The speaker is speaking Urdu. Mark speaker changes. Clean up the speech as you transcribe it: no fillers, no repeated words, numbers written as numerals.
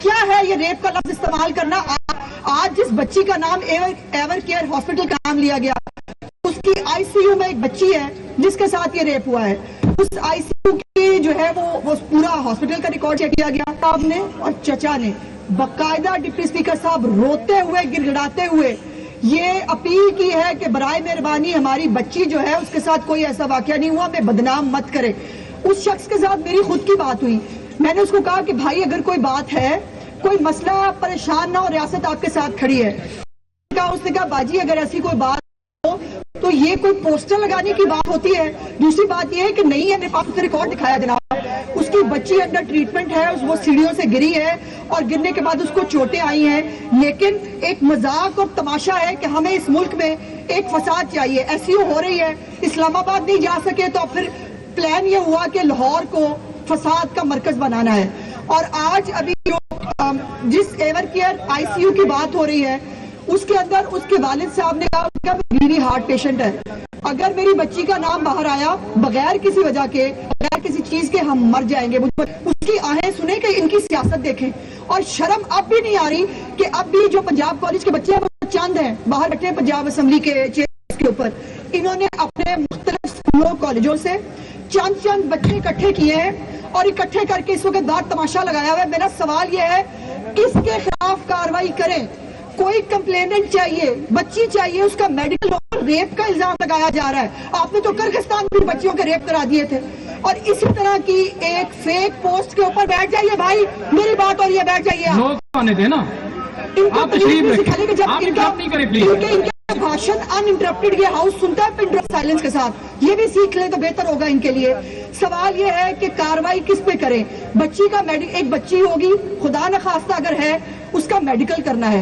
Speaker 1: کیا ہے یہ ریپ کا لفظ استعمال کرنا؟ آج جس بچی کا نام ایور کیئر ہاسپٹل کا نام لیا گیا، اس کی آئی سی یو میں ایک بچی ہے جس کے ساتھ یہ ریپ ہوا ہے. اس آئی سی یو کی جو ہے وہ پورا ہاسپٹل کا ریکارڈ چیک کیا گیا. صاحب نے اور چچا نے باقاعدہ ڈپٹی اسپیکر صاحب روتے ہوئے گڑ گڑاتے ہوئے یہ اپیل کی ہے کہ برائے مہربانی ہماری بچی جو ہے اس کے ساتھ کوئی ایسا واقعہ نہیں ہوا، ہمیں بدنام مت کرے. اس شخص کے ساتھ میری خود کی بات ہوئی. میں نے اس کو کہا کہ بھائی اگر کوئی بات ہے، کوئی مسئلہ، پریشان نہ ہو، ریاست آپ کے ساتھ کھڑی ہے. اس نے کہا باجی اگر ایسی کوئی بات ہو تو یہ کوئی پوسٹر لگانے کی بات ہوتی ہے. دوسری بات یہ ہے کہ نہیں ہے، میرے پاس ریکارڈ دکھایا جناب، اس کی بچی انڈر ٹریٹمنٹ ہے، وہ سیڑھیوں سے گری ہے اور گرنے کے بعد اس کو چوٹیں آئی ہیں. لیکن ایک مذاق اور تماشا ہے کہ ہمیں اس ملک میں ایک فساد چاہیے. ایس سی او ہو رہی ہے، اسلام آباد نہیں جا سکے تو پھر پلان یہ ہوا کہ لاہور کو فساد کا مرکز بنانا ہے. اور آج ابھی جس Evercare I C U کی بات ہو رہی ہے اس کے اندر اس کے والد صاحب نے کہا کہ میری ہارٹ پیشنٹ ہے، اگر میری بچی کا نام باہر آیا بغیر کسی وجہ کے، بغیر کسی چیز کے، ہم مر جائیں گے. اس کی آہیں سنیں کہ ان کی سیاست دیکھیں. اور شرم اب بھی نہیں آ رہی کہ اب بھی جو پنجاب کالج کے بچے ہیں وہ چند ہیں باہر بیٹھے ہیں پنجاب اسمبلی کے چیئر کے اوپر. انہوں نے اپنے مختلف اسکولوں کالجوں سے چند بچے اکٹھے کیے ہیں اور اکٹھے کر کے اس وقت دار تماشا لگایا ہوا ہے. میرا سوال یہ ہے کس کے خلاف کارروائی کریں؟ کوئی کمپلیننٹ چاہیے، بچی چاہیے، اس کا میڈیکل ریپ کا الزام لگایا جا رہا ہے. آپ نے تو کرغستان میں بچیوں کے ریپ کرا دیے تھے. اور اسی طرح کی ایک فیک پوسٹ کے اوپر بیٹھ جائیے. بھائی میری بات اور یہ بیٹھ جائیے. آپ بھاشن ان انٹرپٹڈ یہ ہاؤس سنتا ہے پن ڈراپ سائلنس کے ساتھ، یہ بھی سیکھ لیں تو بہتر ہوگا ان کے لیے. سوال یہ ہے کہ کارروائی کس پہ کریں؟ بچی کا ایک بچی ہوگی، خدا نخواستہ اگر ہے، اس کا میڈیکل کرنا ہے.